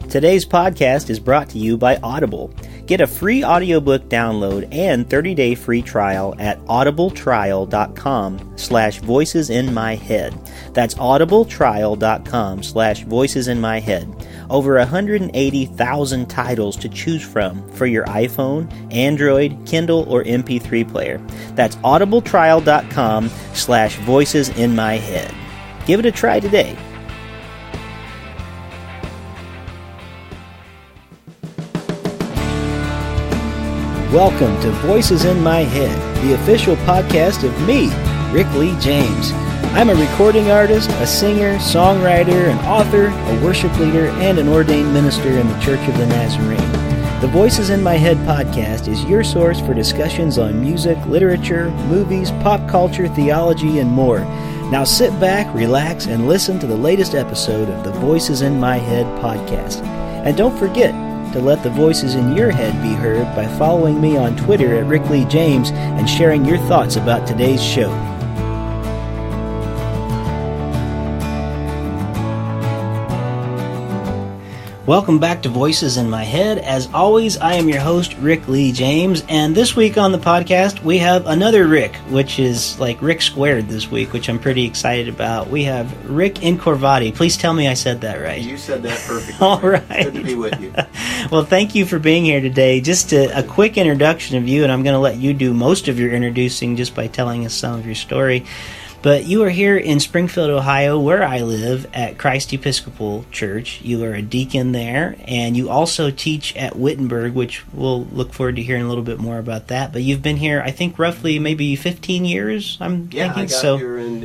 Today's podcast is brought to you by Audible. Get a free audiobook download and 30-day free trial at audibletrial.com/voicesinmyhead. That's audibletrial.com/voicesinmyhead. Over 180,000 titles to choose from for your iPhone, Android, Kindle, or MP3 player. That's audibletrial.com/voicesinmyhead. Give it a try today. Welcome to Voices in My Head, the official podcast of me, Rick Lee James. I'm a recording artist, a singer, songwriter, an author, a worship leader, and an ordained minister in the Church of the Nazarene. The Voices in My Head podcast is your source for discussions on music, literature, movies, pop culture, theology, and more. Now sit back, relax, and listen to the latest episode of the Voices in My Head podcast. And don't forget to let the voices in your head be heard by following me on Twitter at Rick Lee James and sharing your thoughts about today's show. Welcome back to Voices in My Head. As always, I am your host, Rick Lee James, and this week on the podcast, we have another Rick, which is like Rick squared this week, which I'm pretty excited about. We have Rick Incorvati. Please tell me I said that right. You said that perfectly. All right. Good to be with you. Well, thank you for being here today. Just a quick introduction of you, and I'm going to let you do most of your introducing just by telling us some of your story. But you are here in Springfield, Ohio, where I live, at Christ Episcopal Church. You are a deacon there, and you also teach at Wittenberg, which we'll look forward to hearing a little bit more about that. But you've been here, I think, roughly maybe 15 years, I'm thinking. I got here in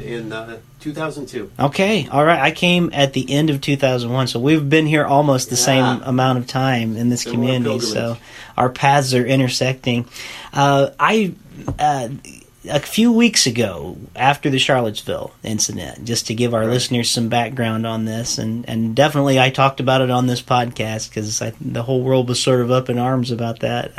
2002. Okay, all right. I came at the end of 2001, so we've been here almost the same amount of time in this community. So our paths are intersecting. A few weeks ago, after the Charlottesville incident, just to give our listeners some background on this, and definitely I talked about it on this podcast because the whole world was sort of up in arms about that.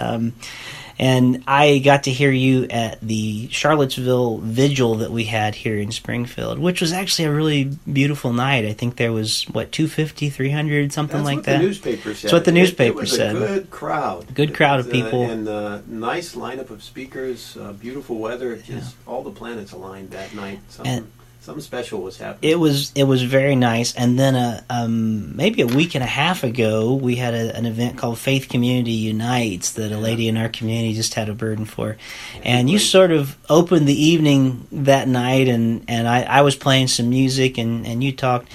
And I got to hear you at the Charlottesville vigil that we had here in Springfield, which was actually a really beautiful night. I think there was, 250, 300, something like that? That's what the newspaper said. That's what the newspaper said. It was a good crowd. Good crowd of people. And a nice lineup of speakers, beautiful weather. Just all the planets aligned that night. Something special was happening. It was very nice. And then maybe a week and a half ago, we had an event called Faith Community Unites that a lady in our community just had a burden for. And you sort of opened the evening that night, and I was playing some music, and you talked.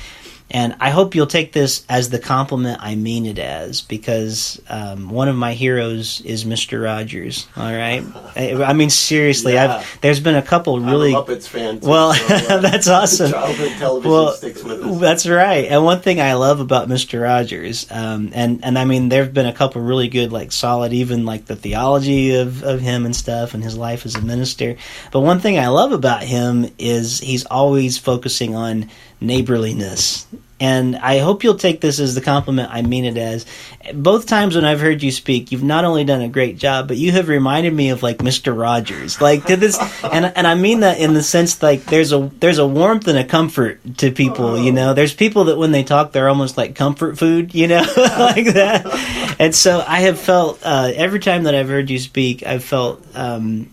And I hope you'll take this as the compliment I mean it as, because one of my heroes is Mr. Rogers. All right, I mean seriously. There's been a couple really. I'm a Muppets fan too. Well, so, that's awesome. Childhood television sticks with us. That's right. And one thing I love about Mr. Rogers, and I mean there've been a couple really good, solid, even the theology of him and stuff, and his life as a minister. But one thing I love about him is he's always focusing on neighborliness. And I hope you'll take this as the compliment I mean it as. Both times when I've heard you speak, you've not only done a great job, but you have reminded me of Mr. Rogers. To this, and I mean that in the sense there's a warmth and a comfort to people. There's people that when they talk, they're almost like comfort food. Like that. And so I have felt every time that I've heard you speak, I've felt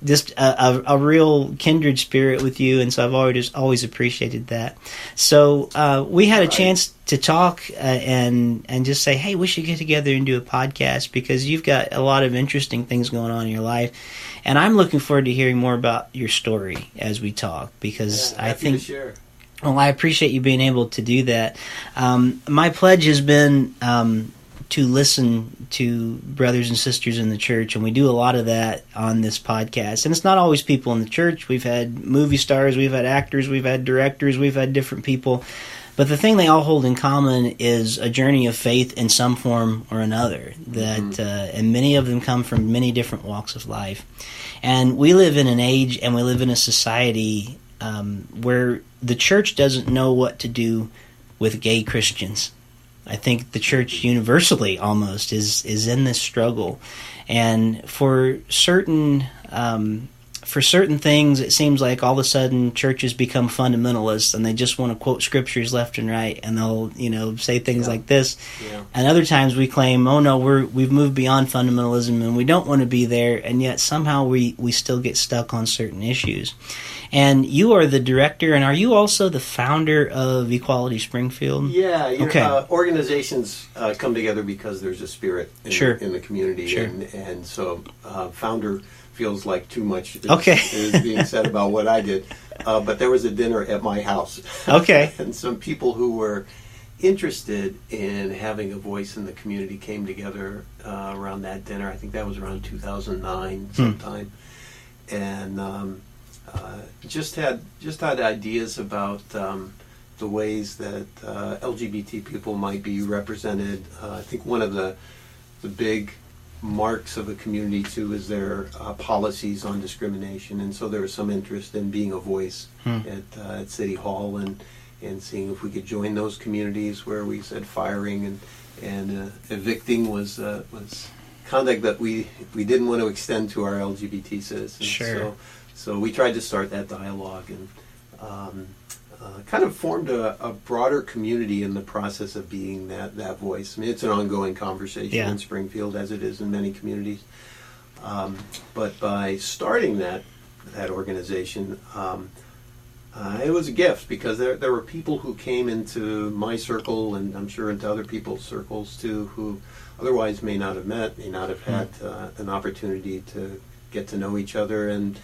just a real kindred spirit with you, and so I've always appreciated that. So we had a chance to talk and just say, hey, we should get together and do a podcast because you've got a lot of interesting things going on in your life, and I'm looking forward to hearing more about your story as we talk because I think. To share. Well, I appreciate you being able to do that. My pledge has been to listen to brothers and sisters in the church, and we do a lot of that on this podcast. And it's not always people in the church. We've had movie stars, we've had actors, we've had directors, we've had different people. But the thing they all hold in common is a journey of faith in some form or another. And many of them come from many different walks of life. And we live in an age and we live in a society where the church doesn't know what to do with gay Christians. I think the church universally almost is in this struggle. And for certain for certain things, it seems like all of a sudden churches become fundamentalists and they just want to quote scriptures left and right, and they'll say things like this. Yeah. And other times we claim, oh no, we've moved beyond fundamentalism and we don't want to be there, and yet somehow we still get stuck on certain issues. And you are the director, and are you also the founder of Equality Springfield? Yeah. Organizations come together because there's a spirit in the community. Sure. And so founder feels like too much is being said about what I did. But there was a dinner at my house. Okay. And some people who were interested in having a voice in the community came together around that dinner. I think that was around 2009 sometime. And just had ideas about the ways that LGBT people might be represented. I think one of the big marks of a community too is their policies on discrimination, and so there was some interest in being a voice at City Hall and seeing if we could join those communities where we said firing and evicting was conduct that we didn't want to extend to our LGBT citizens. Sure. So we tried to start that dialogue and kind of formed a broader community in the process of being that voice. I mean, it's an ongoing conversation in Springfield, as it is in many communities. But by starting that organization, it was a gift, because there were people who came into my circle, and I'm sure into other people's circles too, who otherwise may not have met, may not have had an opportunity to get to know each other and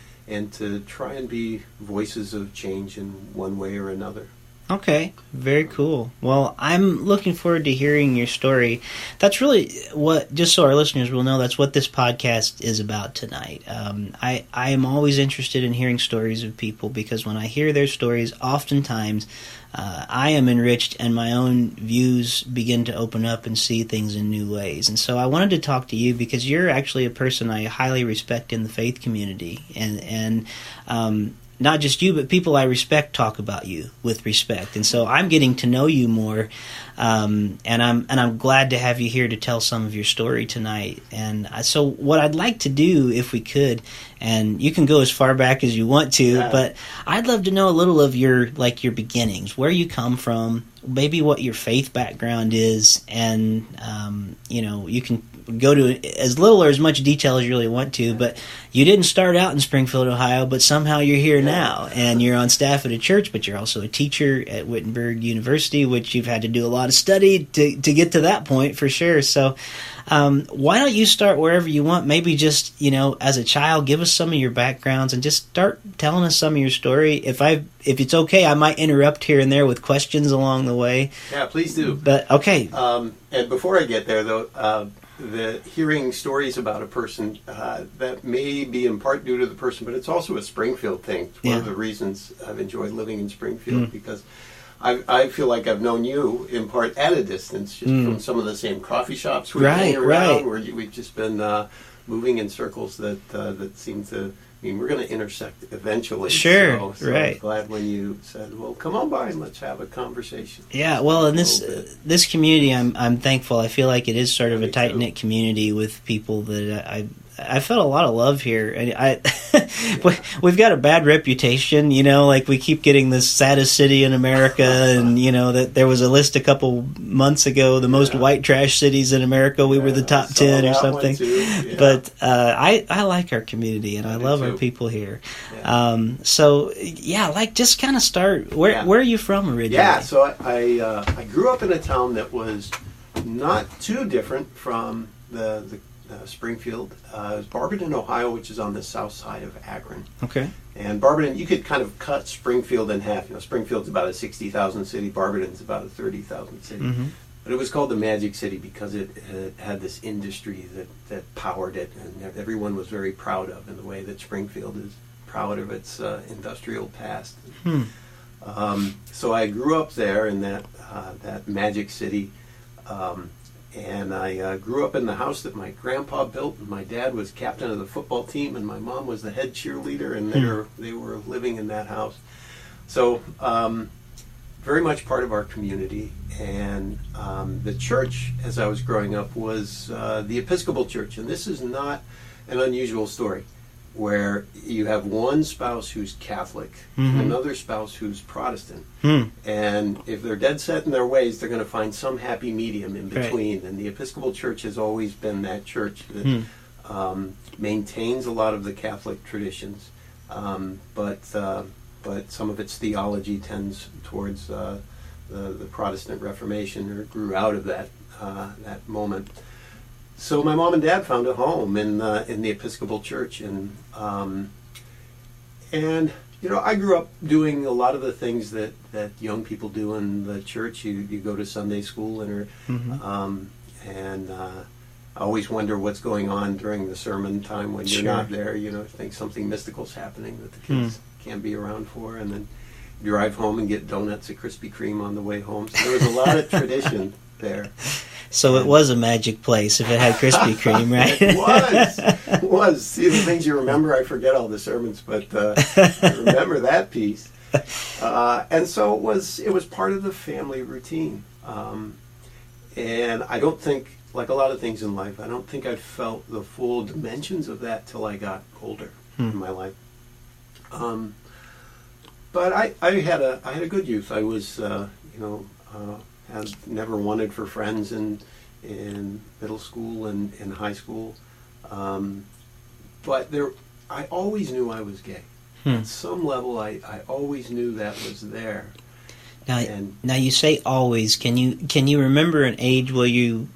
to try and be voices of change in one way or another. Okay, very cool. Well, I'm looking forward to hearing your story. That's really what, just so our listeners will know, that's what this podcast is about tonight. I am always interested in hearing stories of people, because when I hear their stories, oftentimes I am enriched and my own views begin to open up and see things in new ways. And so I wanted to talk to you because you're actually a person I highly respect in the faith community. And not just you, but people I respect talk about you with respect. And so I'm getting to know you more, and I'm glad to have you here to tell some of your story tonight. And so what I'd like to do, if we could, and you can go as far back as you want to, but I'd love to know a little of your beginnings, where you come from, maybe what your faith background is, and you can go to as little or as much detail as you really want to, but you didn't start out in Springfield, Ohio, but somehow you're here now, and you're on staff at a church, but you're also a teacher at Wittenberg University, which you've had to do a lot of study to get to that point, for sure. So why don't you start wherever you want? Maybe just, as a child, give us some of your backgrounds and just start telling us some of your story. If it's okay, I might interrupt here and there with questions along the way. Yeah, please do. But okay. And before I get there, though, the hearing stories about a person that may be in part due to the person, but it's also a Springfield thing. It's one of the reasons I've enjoyed living in Springfield, because I feel like I've known you in part at a distance, just from some of the same coffee shops we've been around, where we've just been moving in circles that seem to. I mean, we're going to intersect eventually. Sure, so right. I'm glad when you said, "Well, come on by and let's have a conversation." Yeah, well, in this community, I'm thankful. I feel like it is sort of a tight knit community with people that I felt a lot of love here. And we've got a bad reputation, like we keep getting this saddest city in America, and that there was a list a couple months ago, the most white trash cities in America. We were the top 10 or something. Yeah. But I like our community, and I love our people here. Yeah. Just kind of start. Where are you from originally? Yeah, so I grew up in a town that was not too different from the Springfield. It was Barberton, Ohio, which is on the south side of Akron. Okay. And Barberton, you could kind of cut Springfield in half. Springfield's about a 60,000 city. Barberton's about a 30,000 city. Mm-hmm. But it was called the Magic City because it had this industry that powered it, and everyone was very proud of, in the way that Springfield is proud of its industrial past. So I grew up there in that Magic City. And I grew up in the house that my grandpa built, and my dad was captain of the football team, and my mom was the head cheerleader, and they were living in that house. So very much part of our community. And the church, as I was growing up, was the Episcopal Church. And this is not an unusual story. where you have one spouse who's Catholic and another spouse who's Protestant. And if they're dead set in their ways, they're going to find some happy medium in between. Right. And the Episcopal Church has always been that church that maintains a lot of the Catholic traditions, but some of its theology tends towards the Protestant Reformation, or grew out of that moment. So my mom and dad found a home in the Episcopal Church, and I grew up doing a lot of the things that young people do in the church. You go to Sunday school, and I always wonder what's going on during the sermon time when you're not there. Think something mystical's happening that the kids can't be around for, and then drive home and get donuts at Krispy Kreme on the way home. So there was a lot of tradition there. So it was a magic place if it had Krispy Kreme, right? It was. See, the things you remember, I forget all the sermons, but I remember that piece. And so it was part of the family routine. And I don't think, like a lot of things in life, I don't think I felt the full dimensions of that till I got older in my life. But I had a good youth. I was, had never wanted for friends in middle school and in high school. But I always knew I was gay. At some level, I always knew that was there. Now you say always. Can you remember an age where you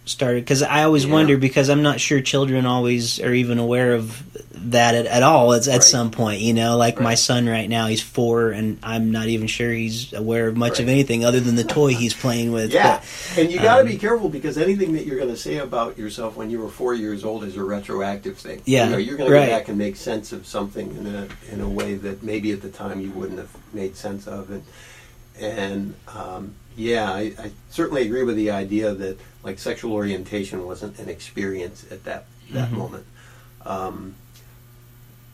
started? Because I always wonder, because I'm not sure children always are even aware of that at all. It's at some point, my son right now, he's 4, and I'm not even sure he's aware of much of anything other than the toy he's playing with. Yeah, and you got to be careful, because anything that you're going to say about yourself when you were 4 years old is a retroactive thing. Yeah, you're going to go back and make sense of something in a way that maybe at the time you wouldn't have made sense of. And I certainly agree with the idea that sexual orientation wasn't an experience at that moment.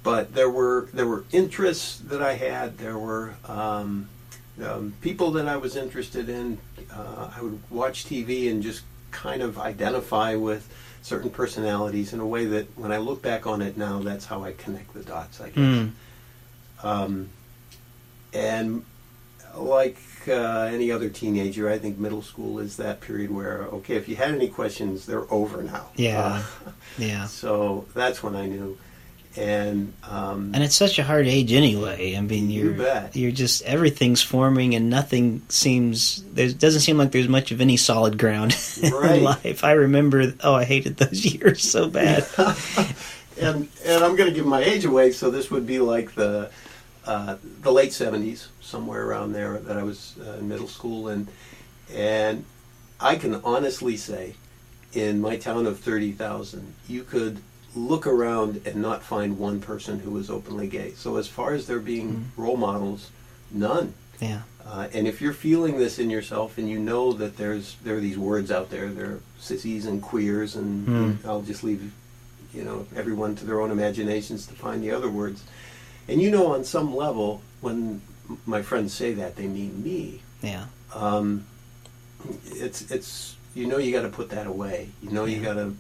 But there were interests that I had. There were people that I was interested in. I would watch TV and just kind of identify with certain personalities in a way that, when I look back on it now, that's how I connect the dots, I guess. And like any other teenager, I think middle school is that period where, okay, if you had any questions, they're over now. So that's when I knew. And it's such a hard age anyway. I mean, you're just, everything's forming, and nothing doesn't seem like there's much of any solid ground in life. I remember, I hated those years so bad. and I'm going to give my age away, so this would be like the late 70s, somewhere around there, that I was in middle school, and I can honestly say, in my town of 30,000, you could look around and not find one person who was openly gay. So as far as there being role models, none. Yeah. And if you're feeling this in yourself, and you know that there are these words out there, there are sissies and queers, and I'll just leave everyone to their own imaginations to find the other words. And on some level, when my friends say that, they mean me. Yeah. It's you got to put that away. You got to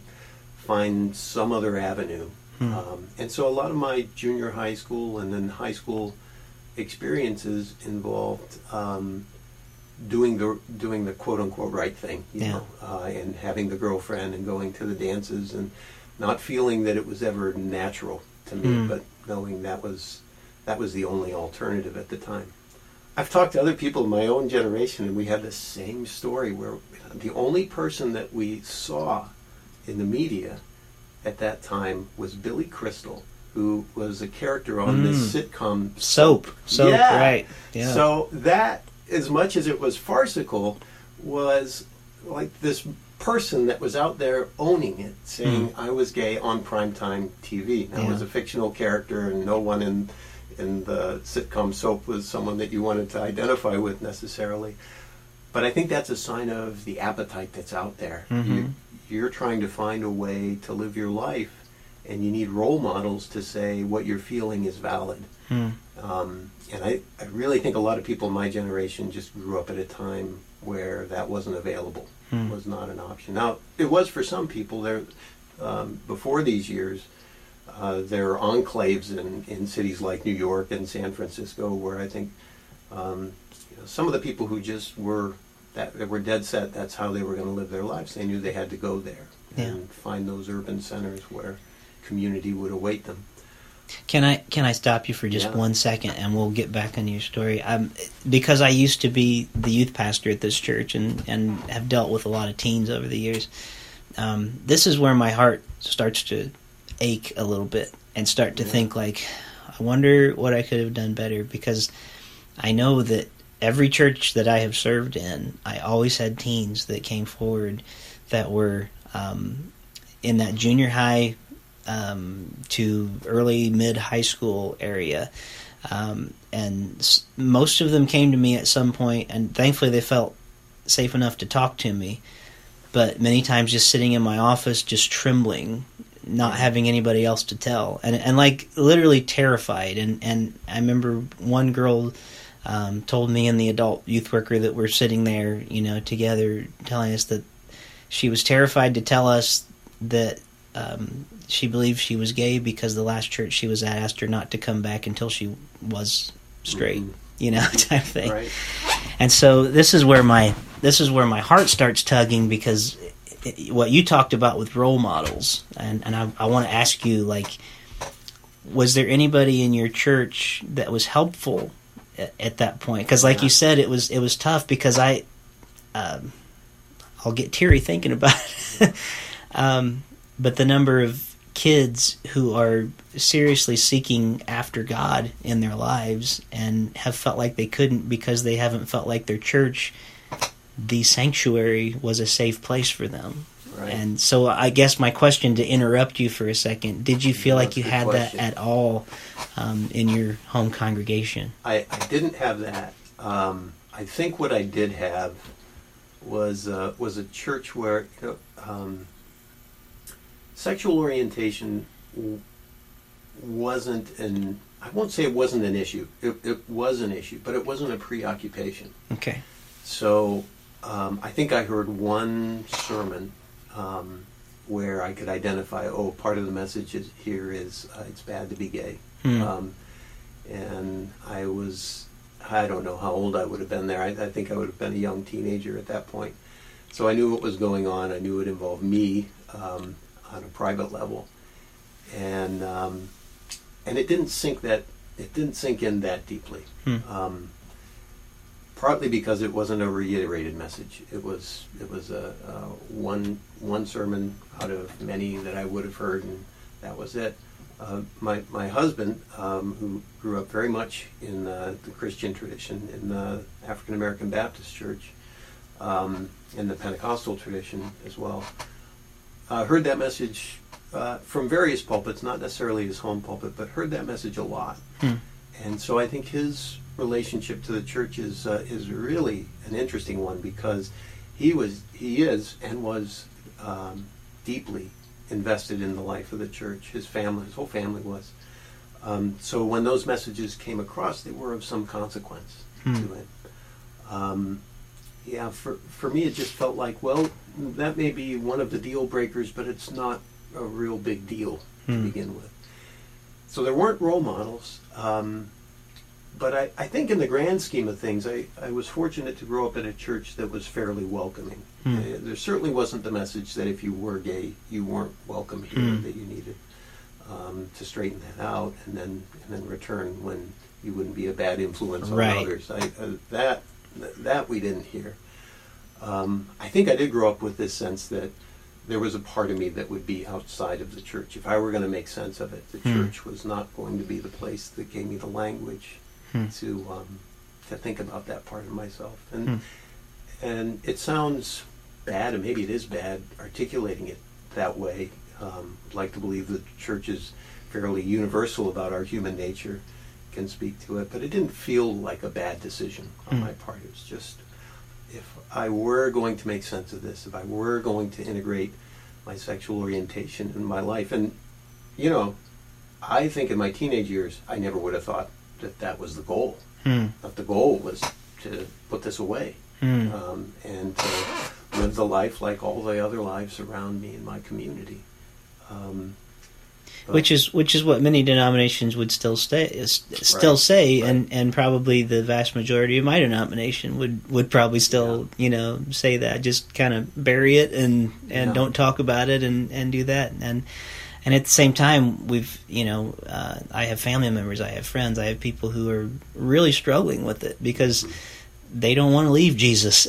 find some other avenue. And so a lot of my junior high school and then high school experiences involved doing the quote unquote right thing, and having the girlfriend and going to the dances, and not feeling that it was ever natural to me, but knowing that was the only alternative at the time. I've talked to other people in my own generation, and we had the same story, where the only person that we saw in the media at that time was Billy Crystal, who was a character on this sitcom Soap, right. Yeah. So that, as much as it was farcical, was like this person that was out there owning it, saying I was gay on primetime TV. Now, it was a fictional character, and no one in the sitcom Soap was someone that you wanted to identify with necessarily. But I think that's a sign of the appetite that's out there. You're trying to find a way to live your life, and you need role models to say what you're feeling is valid. And I really think a lot of people in my generation just grew up at a time where that wasn't available. It was not an option. Now, it was for some people. There, before these years, there are enclaves in cities like New York and San Francisco where I think some of the people who just were dead set, that's how they were going to live their lives. They knew they had to go there and find those urban centers where community would await them. Can I stop you for just 1 second, and we'll get back on your story? Because I used to be the youth pastor at this church and have dealt with a lot of teens over the years. This is where my heart starts to ache a little bit and start to think like, I wonder what I could have done better, because I know that every church that I have served in, I always had teens that came forward that were in that junior high to early mid-high school area. And most of them came to me at some point, and thankfully they felt safe enough to talk to me. But many times just sitting in my office, just trembling, not having anybody else to tell, and like literally terrified. And I remember one girl told me and the adult youth worker that were sitting there, together, telling us that she was terrified to tell us that she believed she was gay because the last church she was at asked her not to come back until she was straight, type thing. Right. And so this is where my heart starts tugging, because what you talked about with role models, and I want to ask you, like, was there anybody in your church that was helpful at that point? Because like you said, it was tough, because I'll get teary thinking about it. But the number of kids who are seriously seeking after God in their lives and have felt like they couldn't because they haven't felt like their church, the sanctuary, was a safe place for them. Right. And so I guess my question, to interrupt you for a second, did you feel like you had that at all in your home congregation? I didn't have that. I think what I did have was a church where sexual orientation wasn't I won't say it wasn't an issue. It was an issue, but it wasn't a preoccupation. Okay. So I think I heard one sermon where I could identify, part of the message here is it's bad to be gay. And I don't know how old I would have been there. I think I would have been a young teenager at that point. So I knew what was going on. I knew it involved me on a private level, and it didn't sink in that deeply. Partly because it wasn't a reiterated message. It was a one sermon out of many that I would have heard, and that was it. My husband, who grew up very much in the Christian tradition, in the African American Baptist Church, in the Pentecostal tradition as well, heard that message from various pulpits, not necessarily his home pulpit, but heard that message a lot. And so I think his relationship to the church is really an interesting one, because he is deeply invested in the life of the church. His whole family was. So when those messages came across, they were of some consequence to it. For me, it just felt like, well, that may be one of the deal breakers, but it's not a real big deal to begin with. So there weren't role models. But I think in the grand scheme of things, I was fortunate to grow up in a church that was fairly welcoming. There certainly wasn't the message that if you were gay, you weren't welcome here, that you needed to straighten that out and then return when you wouldn't be a bad influence on others. That we didn't hear. I think I did grow up with this sense that there was a part of me that would be outside of the church. If I were going to make sense of it, the church was not going to be the place that gave me the language to think about that part of myself. And it sounds bad, and maybe it is bad articulating it that way. I'd like to believe the church is fairly universal about our human nature, can speak to it, but it didn't feel like a bad decision on my part. It was just, if I were going to make sense of this, if I were going to integrate my sexual orientation in my life, and I think in my teenage years, I never would have thought that was the goal. That the goal was to put this away and to live the life like all the other lives around me in my community. Which is what many denominations would still say, right. and probably the vast majority of my denomination would probably still say that, just kind of bury it and don't talk about it and do that, and at the same time we've I have family members, I have friends, I have people who are really struggling with it because they don't want to leave Jesus.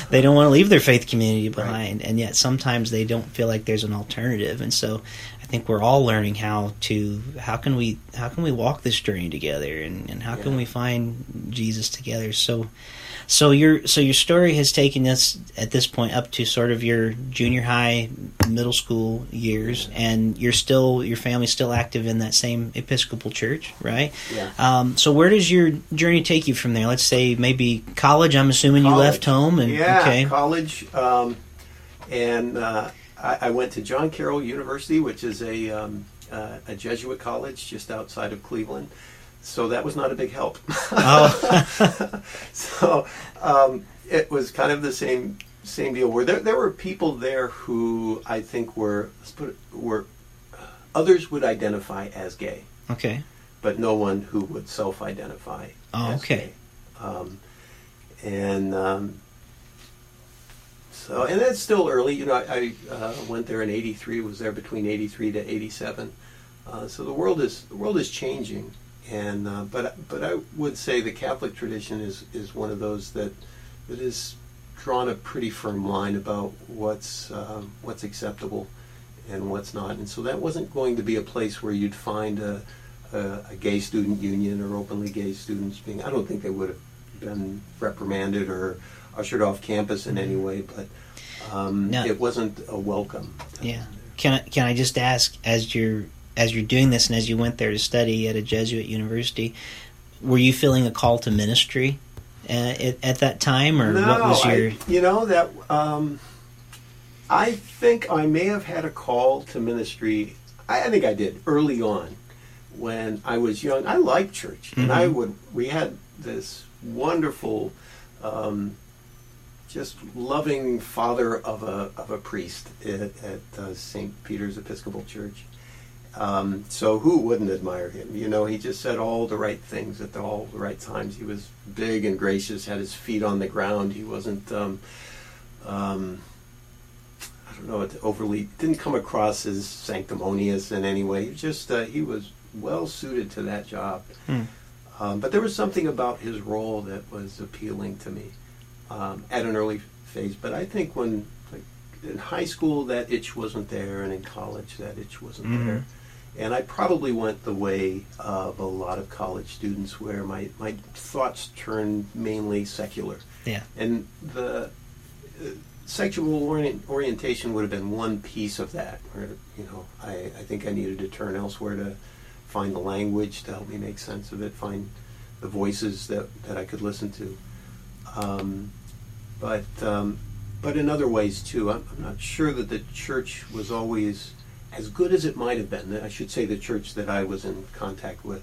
They don't want to leave their faith community behind, right. And yet sometimes they don't feel like there's an alternative. And so I think we're all learning how can we walk this journey together, and how can we find Jesus together. So your story has taken us at this point up to sort of your junior high, middle school years, and your family's still active in that same Episcopal church, right? Yeah. So where does your journey take you from there? Let's say maybe college. I'm assuming you left home and college, and I went to John Carroll University, which is a Jesuit college just outside of Cleveland. So that was not a big help. Oh. So it was kind of the same deal. Where there were people there who I think were others would identify as gay. Okay. But no one who would self-identify as gay. So that's still early. I went there in '83. Was there between '83 to '87. So the world is changing. And but I would say the Catholic tradition is one of those that has drawn a pretty firm line about what's acceptable and what's not. And so that wasn't going to be a place where you'd find a gay student union or openly gay students being. I don't think they would have been reprimanded or ushered off campus in any way, but it wasn't a welcome. Yeah. Can I just ask, as you're doing this and as you went there to study at a Jesuit university, were you feeling a call to ministry at that time, or no, what was your? I think I may have had a call to ministry. I think I did early on when I was young. I liked church, and we had this wonderful, just loving father of a priest at St. Peter's Episcopal Church. So who wouldn't admire him? He just said all the right things at all the right times. He was big and gracious, had his feet on the ground. He wasn't, didn't come across as sanctimonious in any way. He was well suited to that job. But there was something about his role that was appealing to me at an early phase. But I think when, in high school, that itch wasn't there, and in college, that itch wasn't there. And I probably went the way of a lot of college students, where my thoughts turned mainly secular. Yeah. And the sexual orientation would have been one piece of that, where I think I needed to turn elsewhere to find the language to help me make sense of it, find the voices that I could listen to. But in other ways too, I'm not sure that the church was always as good as it might have been. I should say the church that I was in contact with,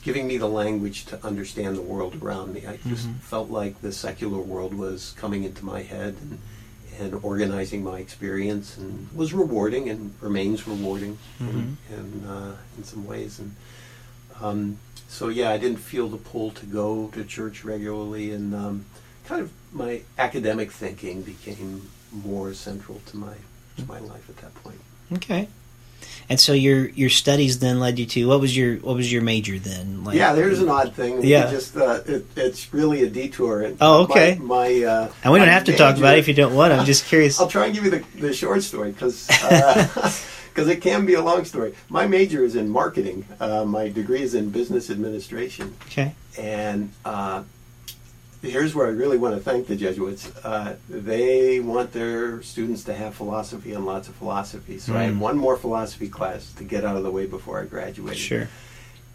giving me the language to understand the world around me. I just felt like the secular world was coming into my head and organizing my experience, and was rewarding and remains rewarding in some ways. And so I didn't feel the pull to go to church regularly, and kind of my academic thinking became more central to my life at that point. Okay. And so your studies then led you to, what was your major then? There's an odd thing. Yeah. It's really a detour. And okay. And we don't have to talk about it if you don't want. I'm just curious. I'll try and give you the short story, because it can be a long story. My major is in marketing. My degree is in business administration. Okay. And here's where I really want to thank the Jesuits. They want their students to have philosophy and lots of philosophy. So I had one more philosophy class to get out of the way before I graduated. Sure.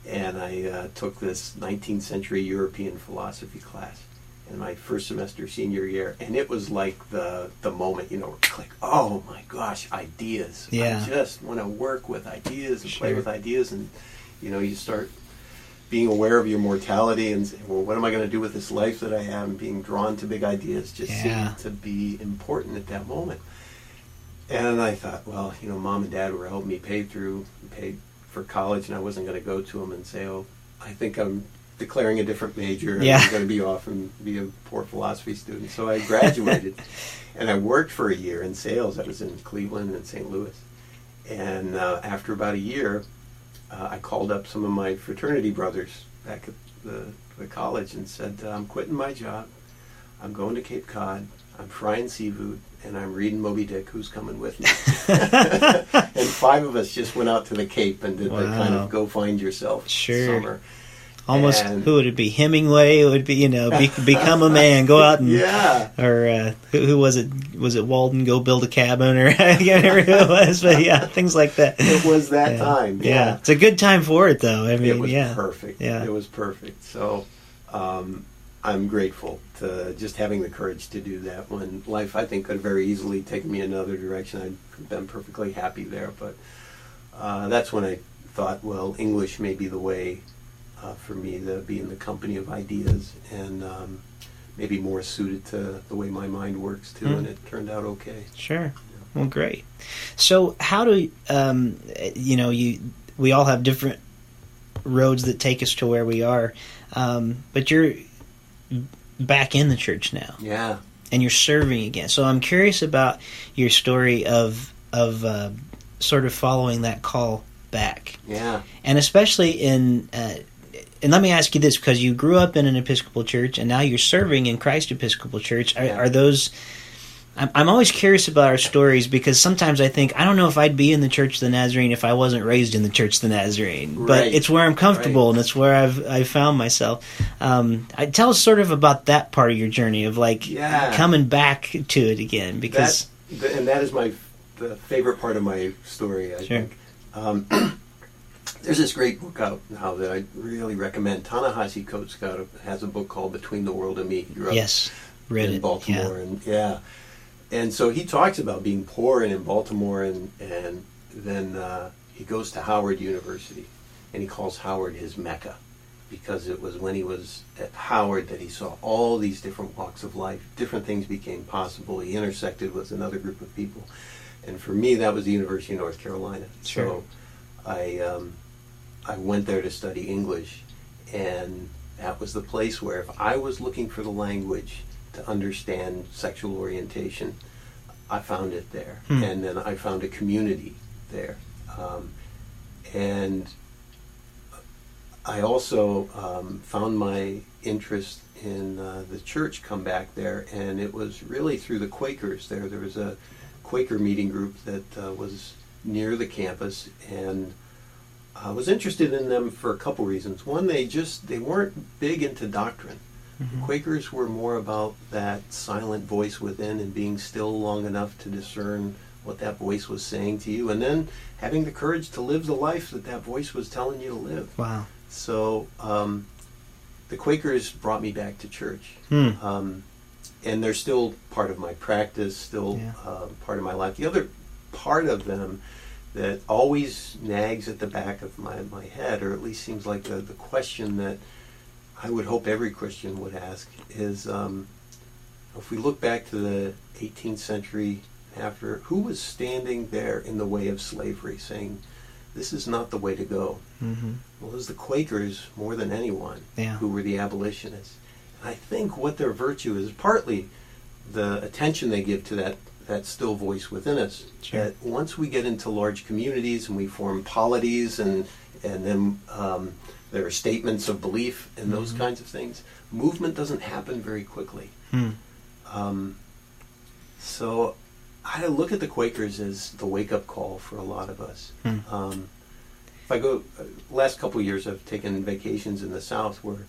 And I took this 19th century European philosophy class in my first semester senior year. And it was like the moment, like, oh my gosh, ideas. Yeah. I just want to work with ideas and play with ideas. And, you start being aware of your mortality and saying, well, what am I going to do with this life that I have? And being drawn to big ideas just seemed to be important at that moment. And I thought, well, Mom and Dad were helping me paid for college, and I wasn't going to go to them and say, oh, I think I'm declaring a different major, and I'm going to be off and be a poor philosophy student. So I graduated, and I worked for a year in sales. I was in Cleveland and St. Louis. And after about a year, I called up some of my fraternity brothers back at the college and said, I'm quitting my job. I'm going to Cape Cod. I'm frying seafood, and I'm reading Moby Dick. Who's coming with me? And 5 of us just went out to the Cape and did the kind of go find yourself summer. Almost, who would it be? Hemingway? It would be, become a man, go out and, or who was it? Was it Walden, go build a cabin, or I can't remember who it was, but things like that. It was that time. Yeah. It's a good time for it, though. I mean, it was perfect. Yeah. It was perfect. So, I'm grateful to just having the courage to do that when life, I think, could have very easily taken me another direction. I've been perfectly happy there, but that's when I thought, well, English may be the way for me to be in the company of ideas and maybe more suited to the way my mind works too, and it turned out okay. Sure. Well, great. So how do, we all have different roads that take us to where we are, but you're back in the church now. Yeah. And you're serving again. So I'm curious about your story of sort of following that call back. Yeah. And especially in... and let me ask you this, because you grew up in an Episcopal church, and now you're serving in Christ Episcopal Church. Are those... I'm always curious about our stories, because sometimes I think, I don't know if I'd be in the Church of the Nazarene if I wasn't raised in the Church of the Nazarene. Right. But it's where I'm comfortable, and it's where I've found myself. Tell us sort of about that part of your journey, of coming back to it again, because... that is the favorite part of my story, I think. There's this great book out now that I really recommend. Ta-Nehisi Coates has a book called Between the World and Me. He grew up in Baltimore. And so he talks about being poor and in Baltimore, and then he goes to Howard University, and he calls Howard his Mecca, because it was when he was at Howard that he saw all these different walks of life. Different things became possible. He intersected with another group of people. And for me, that was the University of North Carolina. Sure. So I went there to study English, and that was the place where if I was looking for the language to understand sexual orientation, I found it there. And then I found a community there. And I also found my interest in the church come back there, and it was really through the Quakers there. There was a Quaker meeting group that was near the campus, and I was interested in them for a couple reasons. One, they weren't big into doctrine. The Quakers were more about that silent voice within and being still long enough to discern what that voice was saying to you, and then having the courage to live the life that voice was telling you to live. Wow. So the Quakers brought me back to church. And they're still part of my practice, still part of my life. The other part of them that always nags at the back of my head, or at least seems like the question that I would hope every Christian would ask, is if we look back to the 18th century after, who was standing there in the way of slavery, saying, this is not the way to go? Well, it was the Quakers more than anyone who were the abolitionists. And I think what their virtue is partly the attention they give to that still voice within us. Sure. That once we get into large communities and we form polities, and then there are statements of belief and those kinds of things, movement doesn't happen very quickly. So I look at the Quakers as the wake-up call for a lot of us. If I go, last couple of years I've taken vacations in the South where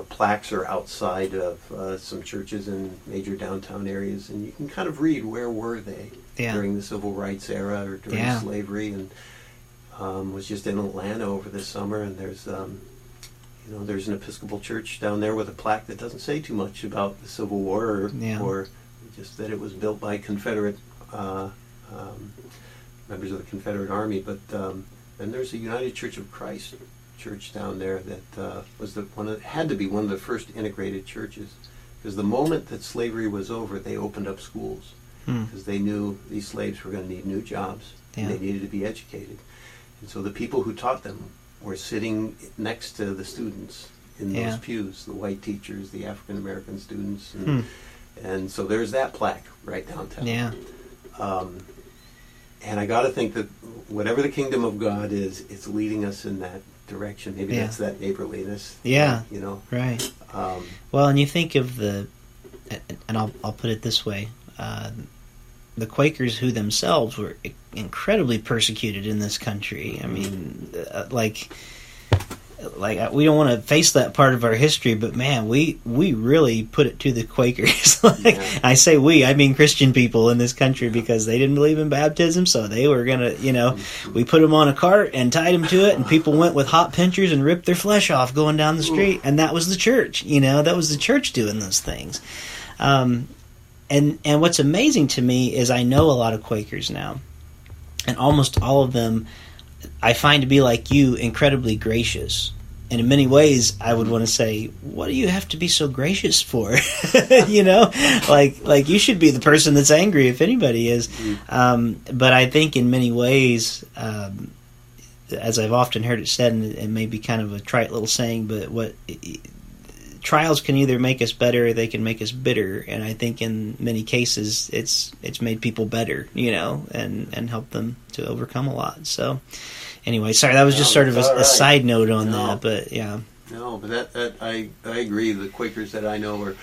plaques are outside of some churches in major downtown areas, and you can kind of read where were they during the civil rights era or during slavery. And was just in Atlanta over this summer, and there's there's an Episcopal church down there with a plaque that doesn't say too much about the Civil War or just that it was built by Confederate members of the Confederate Army. But then there's a United Church of Christ church down there that was had to be one of the first integrated churches, because the moment that slavery was over, they opened up schools, because they knew these slaves were going to need new jobs, and they needed to be educated. And so the people who taught them were sitting next to the students in those pews, the white teachers, the African American students, and so there's that plaque right downtown. Yeah. And I got to think that whatever the kingdom of God is, it's leading us in that direction. Maybe that's that neighborliness. Yeah. You know. Right. Well, and you think of and I'll put it this way. The Quakers, who themselves were incredibly persecuted in this country. I mean, like we don't want to face that part of our history, but man, we really put it to the Quakers. I say we, I mean Christian people in this country, because they didn't believe in baptism, so they were gonna, we put them on a cart and tied them to it, and people went with hot pinchers and ripped their flesh off going down the street, and that was the church. That was the church doing those things. And what's amazing to me is I know a lot of Quakers now, and almost all of them I find to be like you, incredibly gracious. And in many ways, I would want to say, what do you have to be so gracious for? Like you should be the person that's angry if anybody is. But I think in many ways, as I've often heard it said, and it may be kind of a trite little saying, but trials can either make us better or they can make us bitter, and I think in many cases it's made people better, and helped them to overcome a lot. So anyway, sorry, that was just sort of a side note on that, but yeah. No, but that I agree. The Quakers that I know are,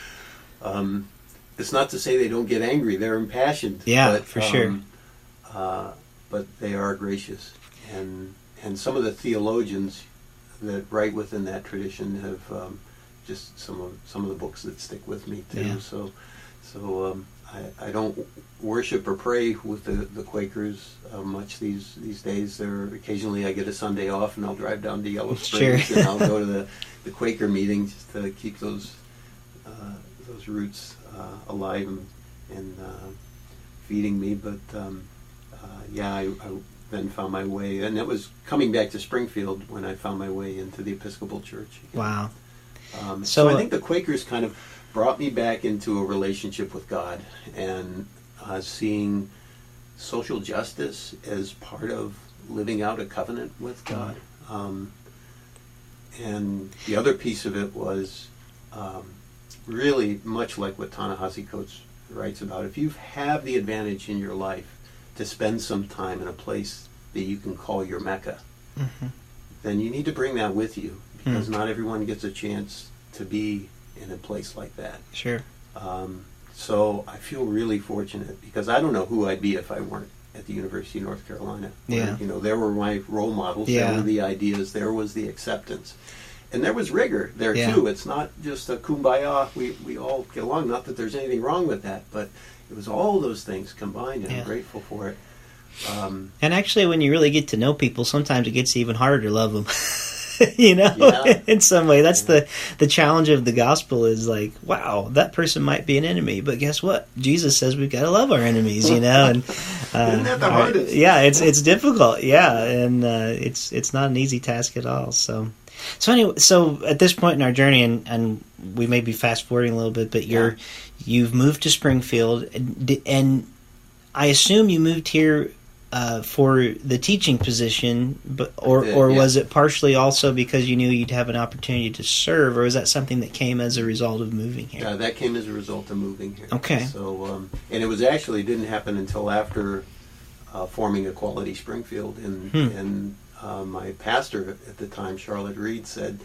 it's not to say they don't get angry; they're impassioned. Yeah, but, for sure. But they are gracious, and some of the theologians that write within that tradition have. Just some of the books that stick with me too. Yeah. So I don't worship or pray with the Quakers much these days. Occasionally I get a Sunday off and I'll drive down to Yellow Springs and I'll go to the Quaker meeting just to keep those roots alive and feeding me. But I then found my way, and it was coming back to Springfield when I found my way into the Episcopal Church. Wow. So I think the Quakers kind of brought me back into a relationship with God, and seeing social justice as part of living out a covenant with God. And the other piece of it was really much like what Ta-Nehisi Coates writes about. If you have the advantage in your life to spend some time in a place that you can call your Mecca, then you need to bring that with you. Because not everyone gets a chance to be in a place like that. Sure. So I feel really fortunate, because I don't know who I'd be if I weren't at the University of North Carolina. Where, there were my role models, there were the ideas, there was the acceptance. And there was rigor there too. It's not just a kumbaya, we all get along. Not that there's anything wrong with that, but it was all those things combined, and I'm grateful for it. And actually, when you really get to know people, sometimes it gets even harder to love them. In some way. That's the challenge of the gospel, is like, wow, that person might be an enemy, but guess what? Jesus says we've got to love our enemies, and isn't that the hardest? It's difficult, and it's not an easy task at all. So anyway, so at this point in our journey, and we may be fast forwarding a little bit, but you've moved to Springfield, and I assume you moved here for the teaching position, or was it partially also because you knew you'd have an opportunity to serve, or was that something that came as a result of moving here? Yeah, that came as a result of moving here. Okay. So, and it was actually didn't happen until after forming Equality Springfield, and my pastor at the time, Charlotte Reed, said,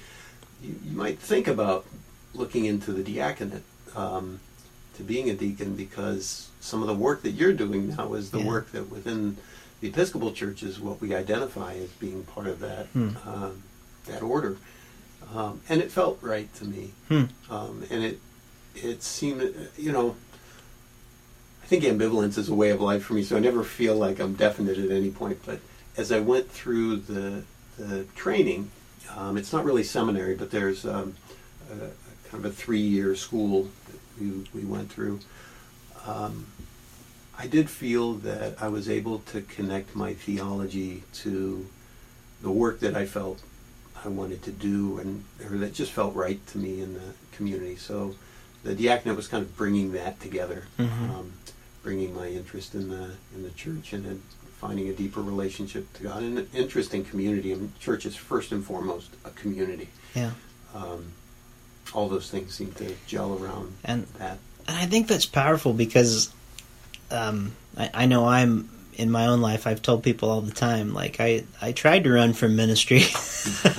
you might think about looking into the diaconate, to being a deacon, because some of the work that you're doing now is the work that within the Episcopal Church is what we identify as being part of that that order, and it felt right to me, and it seemed, I think ambivalence is a way of life for me, so I never feel like I'm definite at any point. But as I went through the training, it's not really seminary, but there's a kind of a 3-year school that we went through. I did feel that I was able to connect my theology to the work that I felt I wanted to do, or that just felt right to me in the community. So the diaconate was kind of bringing that together. bringing my interest in the church and then finding a deeper relationship to God and an interesting community. I mean, church is first and foremost a community. Yeah. All those things seem to gel around that. And I think that's powerful because I know in my own life, I've told people all the time, like, I tried to run from ministry.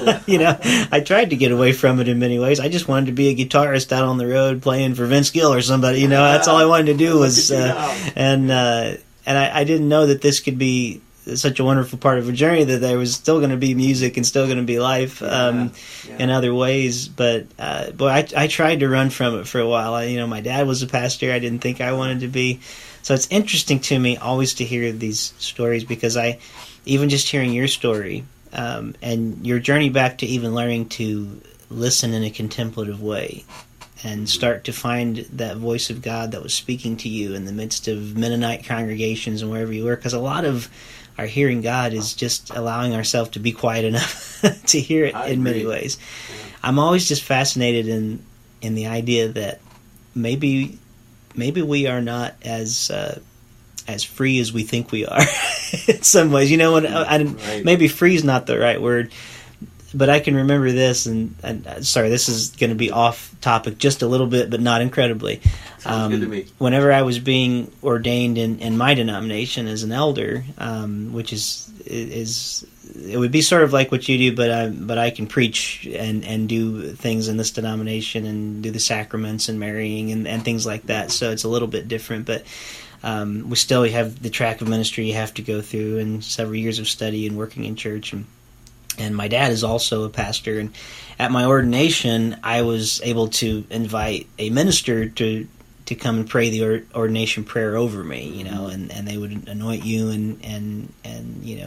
I tried to get away from it in many ways. I just wanted to be a guitarist out on the road playing for Vince Gill or somebody. That's all I wanted to do was, and I didn't know that this could be such a wonderful part of a journey, that there was still going to be music and still going to be life in other ways. But I tried to run from it for a while. My dad was a pastor. I didn't think I wanted to be. So it's interesting to me always to hear these stories, because even just hearing your story and your journey back to even learning to listen in a contemplative way and start to find that voice of God that was speaking to you in the midst of Mennonite congregations and wherever you were, because a lot of our hearing God is just allowing ourselves to be quiet enough to hear it in many ways. Yeah. I'm always just fascinated in the idea that maybe we are not as free as we think we are in some ways. Maybe free is not the right word, but I can remember this, and sorry, this is going to be off topic just a little bit, but not incredibly. Sounds good to me. Whenever I was being ordained in my denomination as an elder, which is it would be sort of like what you do, but I can preach and do things in this denomination and do the sacraments and marrying and things like that. So it's a little bit different, but we still have the track of ministry you have to go through and several years of study and working in church. And my dad is also a pastor. And at my ordination, I was able to invite a minister to come and pray the ordination prayer over me, and they would anoint you and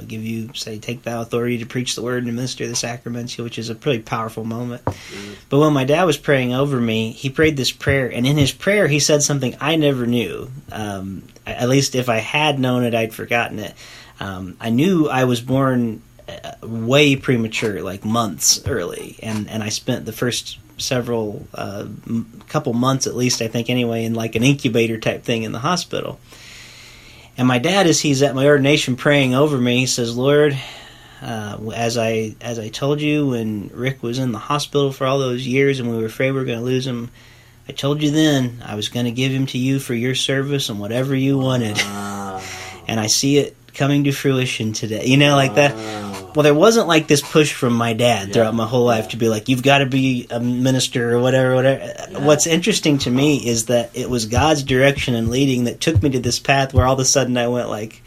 give you, say, take thou authority to preach the word and administer the sacraments, which is a pretty powerful moment. Mm-hmm. But when my dad was praying over me, he prayed this prayer, and in his prayer he said something I never knew. At least if I had known it, I'd forgotten it. I knew I was born way premature, like months early, and I spent the first several couple months at least, I think anyway, in like an incubator type thing in the hospital. And my dad, as he's at my ordination praying over me, he says, Lord, as I told you when Rick was in the hospital for all those years and we were afraid we were going to lose him, I told you then I was going to give him to you for your service and whatever you wanted. And I see it coming to fruition today, like that. Well, there wasn't like this push from my dad throughout my whole life to be like, you've got to be a minister or whatever. Yeah. What's interesting to me is that it was God's direction and leading that took me to this path where all of a sudden I went like,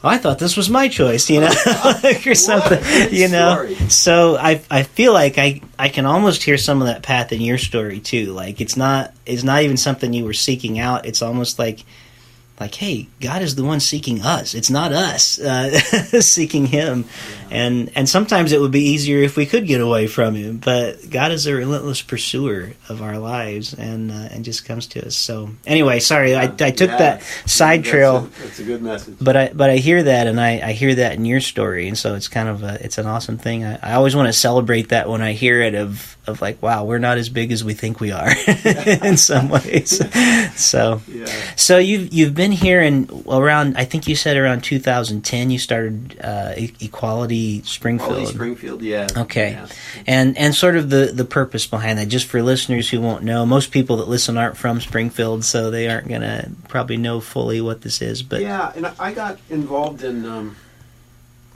I thought this was my choice, like, or something, story. So I feel like I can almost hear some of that path in your story too. Like it's not even something you were seeking out. It's almost like, hey, God is the one seeking us. It's not us seeking Him. Yeah. And sometimes it would be easier if we could get away from Him. But God is a relentless pursuer of our lives and just comes to us. So anyway, sorry, I took that side trail. That's a good message. But I hear that, and I hear that in your story. And so it's kind of it's an awesome thing. I always want to celebrate that when I hear it of like, wow, we're not as big as we think we are in some ways. So you've been here in around, I think you said around 2010 you started Equality Springfield. Equality Springfield, yeah. Okay. Yeah. And sort of the purpose behind that, just for listeners who won't know. Most people that listen aren't from Springfield, so they aren't going to probably know fully what this is. But yeah, and I got involved in,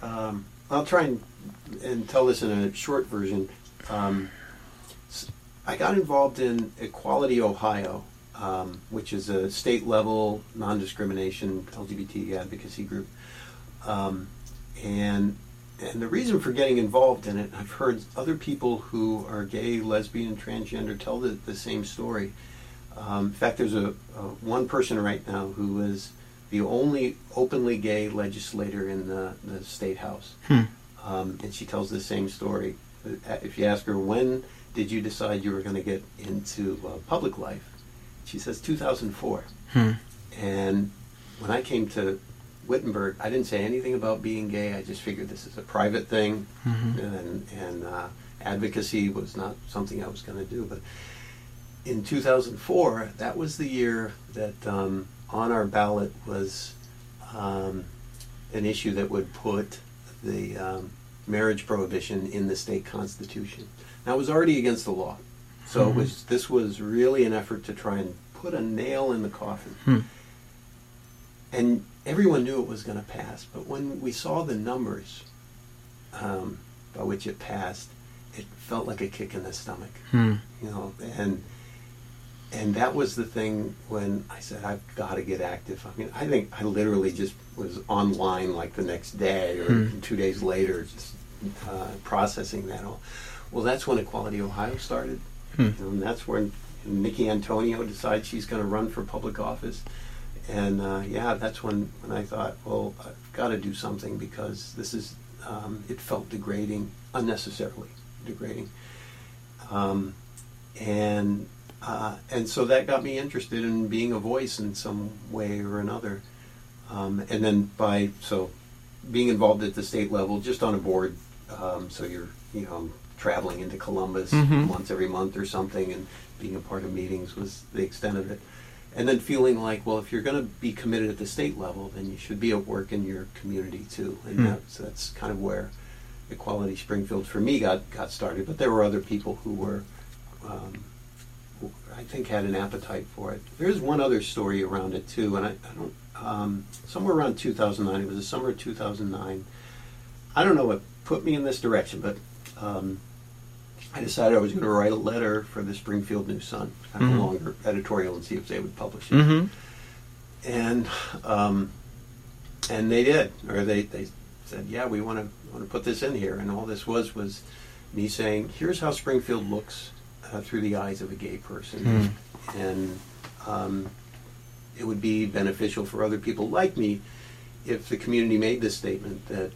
I'll try and tell this in a short version. I got involved in Equality Ohio, which is a state-level non-discrimination LGBT advocacy group. And the reason for getting involved in it, I've heard other people who are gay, lesbian, transgender tell the same story. In fact, there's a one person right now who is the only openly gay legislator in the state house. And she tells the same story. If you ask her, when did you decide you were going to get into public life? She says 2004. And when I came to Wittenberg, I didn't say anything about being gay. I just figured this is a private thing, and advocacy was not something I was going to do. But in 2004, that was the year that on on our ballot was an issue that would put the marriage prohibition in the state constitution. Now, it was already against the law, so this was really an effort to try and put a nail in the coffin. And everyone knew it was going to pass, but when we saw the numbers by which it passed, it felt like a kick in the stomach. You know, and that was the thing when I said, I've got to get active. I mean, I think I literally just was online like the next day or 2 days later, just processing that all. Well, that's when Equality Ohio started. And that's when Nikki Antonio decides she's going to run for public office. And that's when I thought, well, I've got to do something, because this is, it felt degrading, unnecessarily degrading. And so that got me interested in being a voice in some way or another. And then being involved at the state level, just on a board, so you're, traveling into Columbus once every month or something, and being a part of meetings was the extent of it. And then feeling like, well, if you're going to be committed at the state level, then you should be at work in your community too. And that's kind of where Equality Springfield for me got started. But there were other people who were, who I think, had an appetite for it. There's one other story around it too, and I don't, somewhere around 2009, it was the summer of 2009. I don't know what put me in this direction, but I decided I was going to write a letter for the Springfield New Sun, kind of a longer editorial, and see if they would publish it. And they did, or they said, yeah, we want to put this in here. And all this was me saying, here's how Springfield looks through the eyes of a gay person, and it would be beneficial for other people like me if the community made this statement that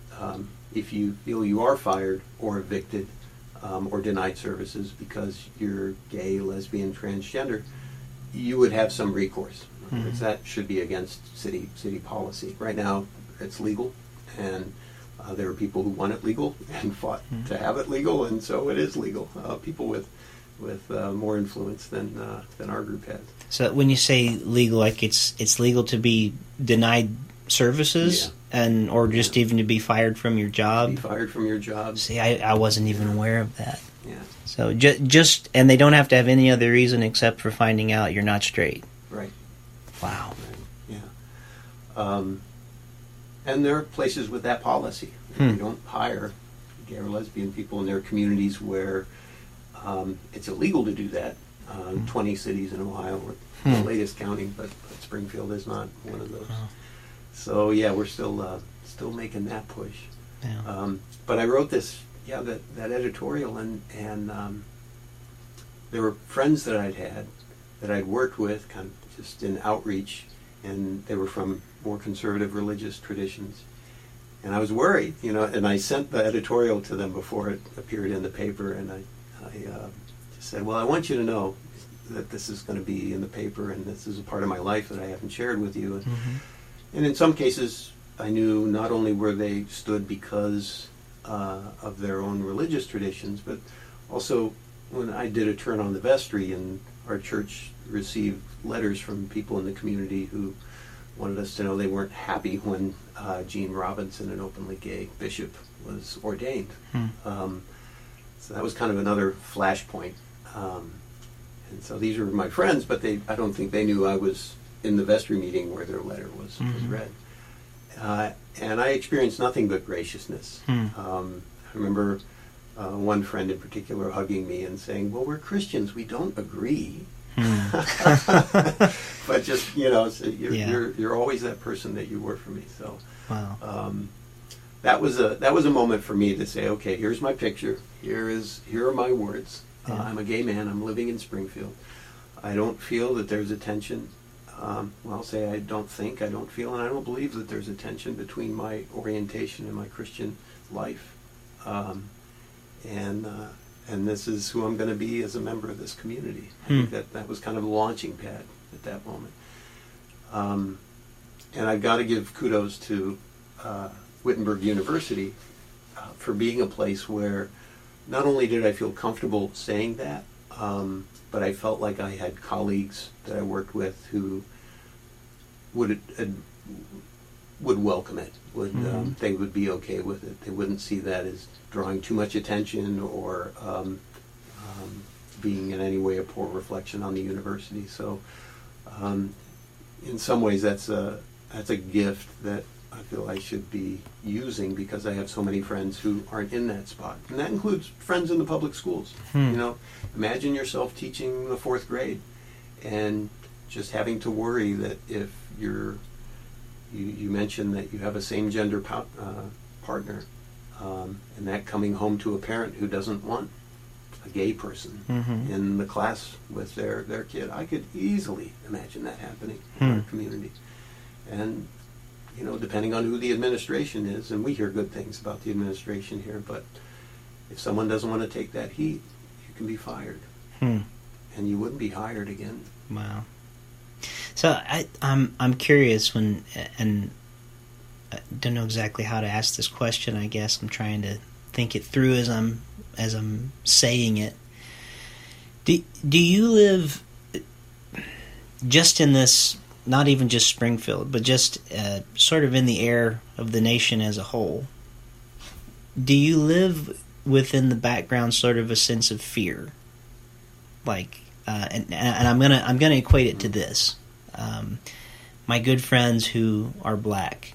if you feel you are fired or evicted or denied services because you're gay, lesbian, transgender, you would have some recourse. That should be against city policy. Right now, it's legal, and there are people who want it legal and fought to have it legal, and so it is legal. People with more influence than our group has. So when you say legal, like it's legal to be denied services, or just even to be fired from your job? Be fired from your job. See, I wasn't even aware of that. Yeah. So just and they don't have to have any other reason except for finding out you're not straight. Right. Wow. Right. Yeah. And there are places with that policy. You don't hire gay or lesbian people in their communities where it's illegal to do that. 20 cities in Ohio, the latest counting, but Springfield is not one of those. So yeah, we're still making that push. Yeah. But I wrote this, that editorial, and there were friends that I'd worked with, kind of just in outreach, and they were from more conservative religious traditions. And I was worried, and I sent the editorial to them before it appeared in the paper, and I just said, well, I want you to know that this is going to be in the paper, and this is a part of my life that I haven't shared with you. And in some cases, I knew not only where they stood because of their own religious traditions, but also when I did a turn on the vestry, and our church received letters from people in the community who wanted us to know they weren't happy when Gene Robinson, an openly gay bishop, was ordained. So that was kind of another flashpoint. And so these were my friends, but I don't think they knew I was in the vestry meeting where their letter was read. And I experienced nothing but graciousness. I remember one friend in particular hugging me and saying, well, we're Christians, we don't agree. But just, you're always that person that you were for me. So wow. That was a moment for me to say, okay, here's my picture. Here are my words. I'm a gay man. I'm living in Springfield. I don't feel that there's a tension. I'll say I don't think, I don't feel, and I don't believe that there's a tension between my orientation and my Christian life. And this is who I'm going to be as a member of this community. I think that was kind of a launching pad at that moment. And I've got to give kudos to Wittenberg University for being a place where not only did I feel comfortable saying that, but I felt like I had colleagues that I worked with who would welcome it. They would be okay with it. They wouldn't see that as drawing too much attention or being in any way a poor reflection on the university. So, in some ways, that's a gift that I feel I should be using because I have so many friends who aren't in that spot, and that includes friends in the public schools. Imagine yourself teaching the 4th grade and just having to worry that if you mentioned that you have a same gender partner, and that coming home to a parent who doesn't want a gay person in the class with their kid. I could easily imagine that happening in our community. And, depending on who the administration is, and we hear good things about the administration here, but if someone doesn't want to take that heat, you can be fired. And you wouldn't be hired again. Wow. So I'm curious and I don't know exactly how to ask this question. I guess I'm trying to think it through as I'm saying it. Do you live just in this, not even just Springfield, but just sort of in the air of the nation as a whole? Do you live within the background sort of a sense of fear? Like, and I'm gonna equate it to this. My good friends who are black,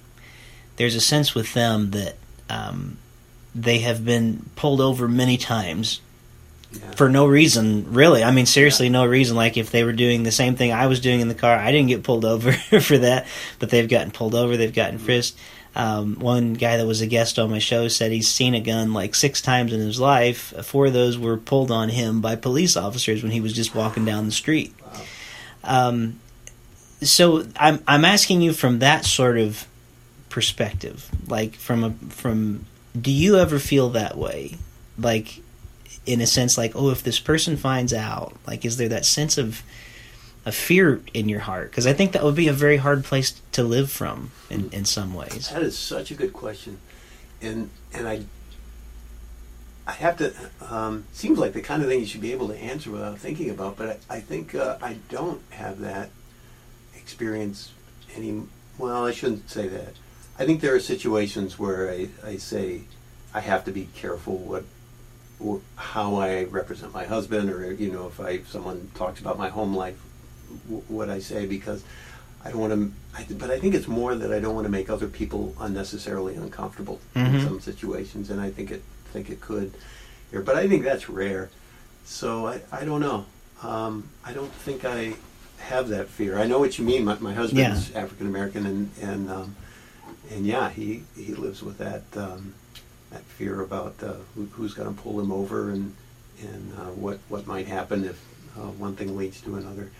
there's a sense with them that they have been pulled over many times for no reason, really. I mean, seriously, no reason. Like if they were doing the same thing I was doing in the car, I didn't get pulled over for that, but they've gotten pulled over, they've gotten frisked. One guy that was a guest on my show said he's seen a gun like 6 times in his life. 4 of those were pulled on him by police officers when he was just walking down the street. So I'm asking you from that sort of perspective, like from do you ever feel that way? Like, in a sense, like, oh, if this person finds out, like, is there that sense of fear in your heart? Because I think that would be a very hard place to live from in some ways. That is such a good question. And I have to, seems like the kind of thing you should be able to answer without thinking about, but I think I don't have that experience well, I shouldn't say that. I think there are situations where I say I have to be careful how I represent my husband, or if someone talks about my home life, what I say, because I don't want to. But I think it's more that I don't want to make other people unnecessarily uncomfortable in some situations, and I think it could here. But I think that's rare. So I don't know. I don't think I have that fear. I know what you mean. My husband's African American, and yeah, he lives with that fear about who's going to pull him over and what might happen if one thing leads to another.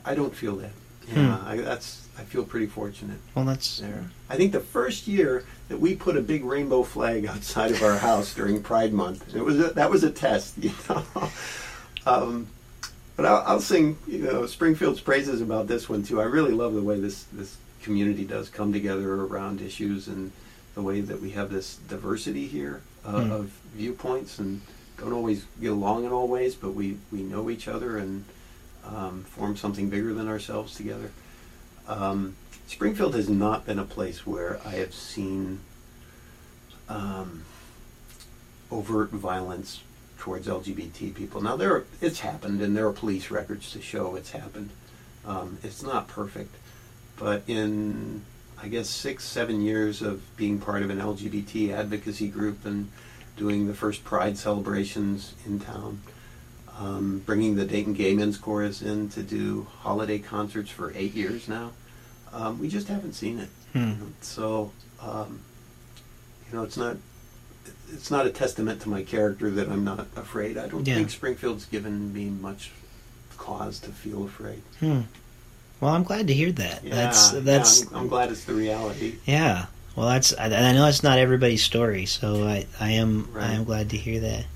I don't feel that. I feel pretty fortunate. Well, that's there. I think the first year that we put a big rainbow flag outside of our house during Pride Month, that was a test, But I'll sing, Springfield's praises about this one too. I really love the way this community does come together around issues, and the way that we have this diversity here of viewpoints, and don't always get along in all ways, but we know each other and form something bigger than ourselves together. Springfield has not been a place where I have seen overt violence towards LGBT people. Now, it's happened, and there are police records to show it's happened. It's not perfect, but in, I guess, 6-7 years of being part of an LGBT advocacy group and doing the first Pride celebrations in town, bringing the Dayton Gay Men's Chorus in to do holiday concerts for 8 years now, we just haven't seen it. So, it's not a testament to my character that I'm not afraid. I don't think Springfield's given me much cause to feel afraid. Well, I'm glad to hear that. I'm glad it's the reality. Yeah. Well, I know it's not everybody's story, so I am glad to hear that.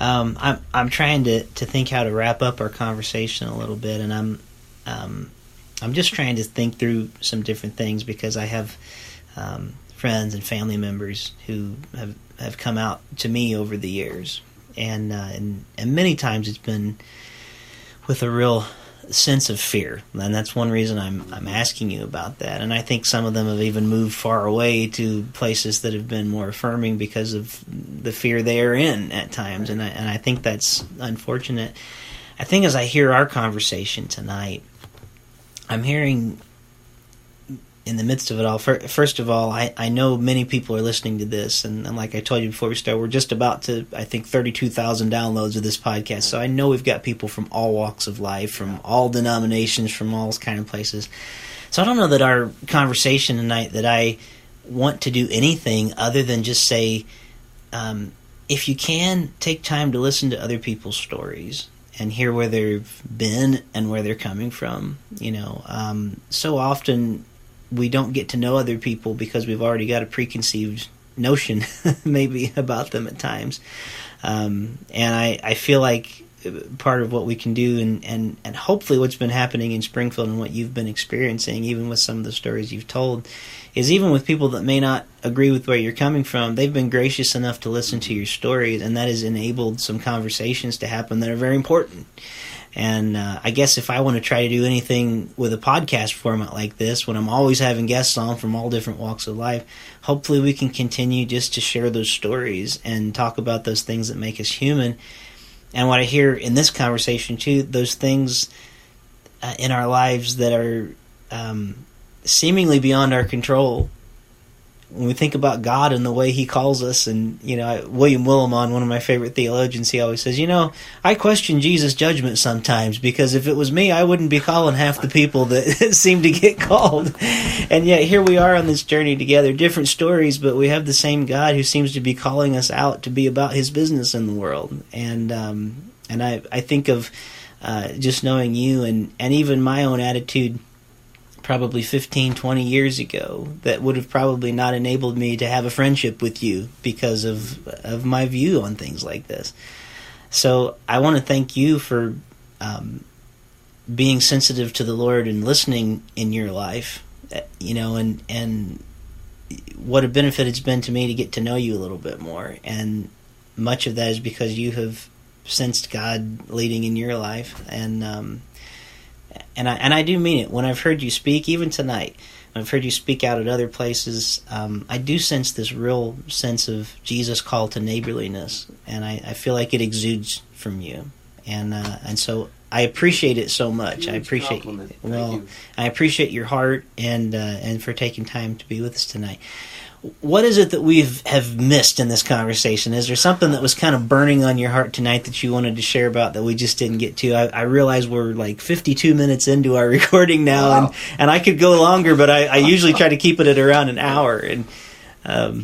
I'm trying to think how to wrap up our conversation a little bit, and I'm just trying to think through some different things, because I have friends and family members who have come out to me over the years, and many times it's been with a real sense of fear, and that's one reason I'm asking you about that. And I think some of them have even moved far away to places that have been more affirming because of the fear they are in at times. And I think that's unfortunate. I think as I hear our conversation tonight, I'm hearing, in the midst of it all, first of all, I know many people are listening to this, and like I told you before we started, we're just about to, I think, 32,000 downloads of this podcast, so I know we've got people from all walks of life, from all denominations, from all kind of places. So I don't know that our conversation tonight, that I want to do anything other than just say, if you can, take time to listen to other people's stories and hear where they've been and where they're coming from. So often we don't get to know other people because we've already got a preconceived notion maybe about them at times. And I feel like part of what we can do, and hopefully what's been happening in Springfield and what you've been experiencing, even with some of the stories you've told, is even with people that may not agree with where you're coming from, they've been gracious enough to listen to your stories, and that has enabled some conversations to happen that are very important. And I guess if I want to try to do anything with a podcast format like this, when I'm always having guests on from all different walks of life, hopefully we can continue just to share those stories and talk about those things that make us human. And what I hear in this conversation too, those things in our lives that are seemingly beyond our control. When we think about God and the way He calls us, and William Willimon, one of my favorite theologians, he always says, I question Jesus' judgment sometimes, because if it was me, I wouldn't be calling half the people that seem to get called. And yet here we are on this journey together, different stories, but we have the same God who seems to be calling us out to be about His business in the world. And I think of just knowing you and even my own attitude probably 15, 20 years ago that would have probably not enabled me to have a friendship with you because of my view on things like this. So I want to thank you for being sensitive to the Lord and listening in your life, and what a benefit it's been to me to get to know you a little bit more. And much of that is because you have sensed God leading in your life, and I do mean it. When I've heard you speak, even tonight, when I've heard you speak out at other places, I do sense this real sense of Jesus' call to neighborliness, and I feel like it exudes from you, and so I appreciate it so much. I appreciate I appreciate your heart and for taking time to be with us tonight. What is it that we have missed in this conversation? Is there something that was kind of burning on your heart tonight that you wanted to share about that we just didn't get to? I realize we're like 52 minutes into our recording now, wow. and I could go longer, but I usually try to keep it at around an hour. And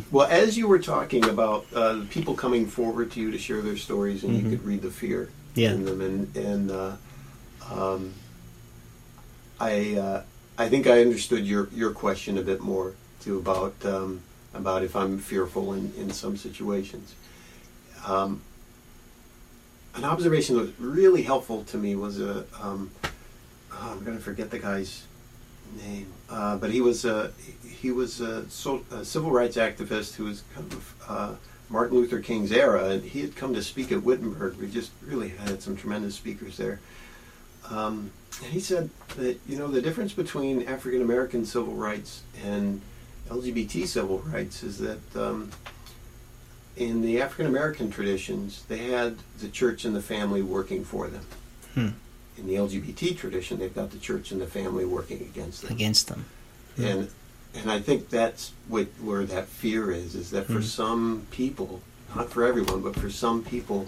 well, as you were talking about people coming forward to you to share their stories, and you could read the fear in them, and I think I understood your question a bit more too about if I'm fearful in some situations. An observation that was really helpful to me was I'm going to forget the guy's name, but he was a civil rights activist who was kind of Martin Luther King's era, and he had come to speak at Wittenberg. We just really had some tremendous speakers there. And he said that the difference between African American civil rights and LGBT civil rights is that in the African American traditions, they had the church and the family working for them. In the LGBT tradition, they've got the church and the family working against them. And I think that's where that fear is that for some people, not for everyone, but for some people,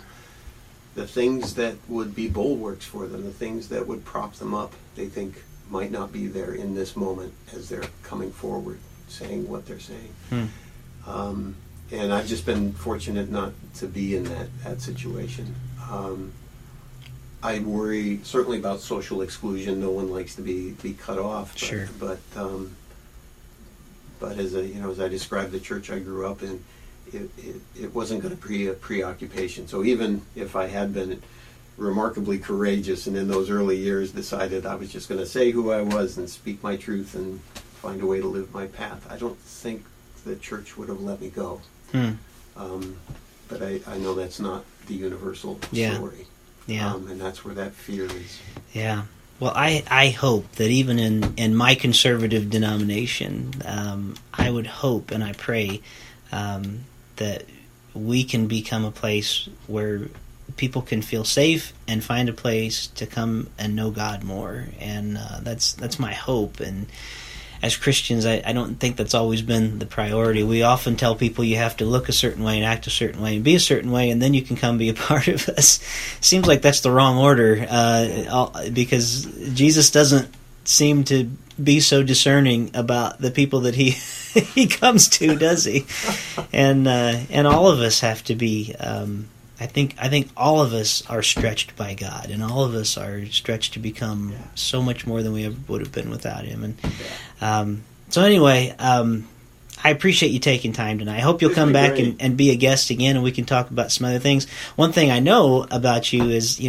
the things that would be bulwarks for them, the things that would prop them up, they think might not be there in this moment as they're coming forward, saying what they're saying. And I've just been fortunate not to be in that situation. I worry certainly about social exclusion. No one likes to be cut off. Sure. But as I described the church I grew up in, it wasn't going to be a preoccupation. So even if I had been remarkably courageous and in those early years decided I was just going to say who I was and speak my truth and find a way to live my path, I don't think the church would have let me go. But I know that's not the universal story. Yeah. And that's where that fear is. Yeah. Well, I hope that even in my conservative denomination, I would hope and I pray that we can become a place where people can feel safe and find a place to come and know God more. And that's my hope. And as Christians, I don't think that's always been the priority. We often tell people you have to look a certain way and act a certain way and be a certain way, and then you can come be a part of us. Seems like that's the wrong order, because Jesus doesn't seem to be so discerning about the people that he comes to, does he? And all of us have to be. I think all of us are stretched by God, and all of us are stretched to become so much more than we ever would have been without Him. And so anyway, I appreciate you taking time tonight. I hope you'll come back and be a guest again, and we can talk about some other things. One thing I know about you is,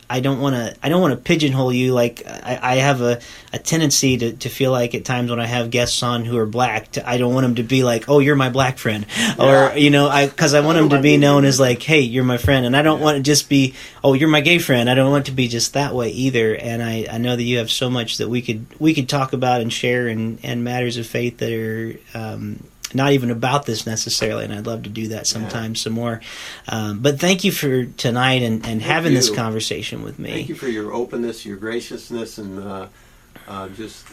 I don't want to pigeonhole you. Like I have a tendency to feel like at times when I have guests on who are black, I don't want them to be like, oh, you're my black friend, or because I want them to be known as like, hey, you're my friend, and I don't want to just be, oh, you're my gay friend. I don't want it to be just that way either. And I know that you have so much that we could talk about and share and matters of faith that are not even about this necessarily, and I'd love to do that sometime some more. But thank you for tonight and having this conversation with me. Thank you for your openness, your graciousness, and just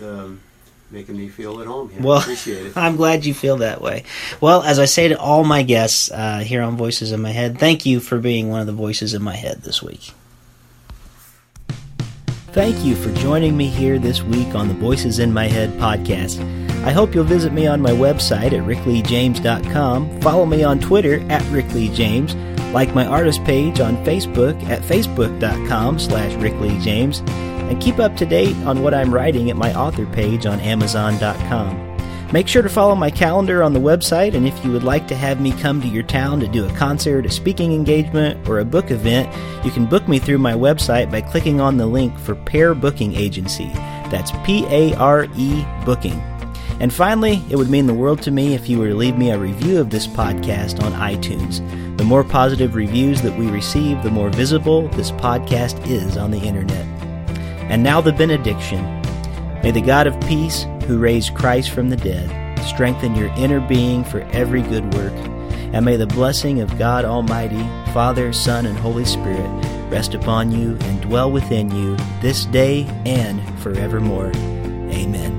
making me feel at home here. Well, I appreciate it. I'm glad you feel that way. Well, as I say to all my guests here on Voices in My Head, thank you for being one of the voices in my head this week. Thank you for joining me here this week on the Voices in My Head podcast. I hope you'll visit me on my website at rickleejames.com, follow me on Twitter at rickleejames, like my artist page on Facebook at facebook.com/rickleejames, and keep up to date on what I'm writing at my author page on amazon.com. Make sure to follow my calendar on the website, and if you would like to have me come to your town to do a concert, a speaking engagement, or a book event, you can book me through my website by clicking on the link for Pair Booking Agency. That's P-A-R-E Booking. And finally, it would mean the world to me if you were to leave me a review of this podcast on iTunes. The more positive reviews that we receive, the more visible this podcast is on the internet. And now the benediction. May the God of peace, who raised Christ from the dead, strengthen your inner being for every good work. And may the blessing of God Almighty, Father, Son, and Holy Spirit rest upon you and dwell within you this day and forevermore. Amen.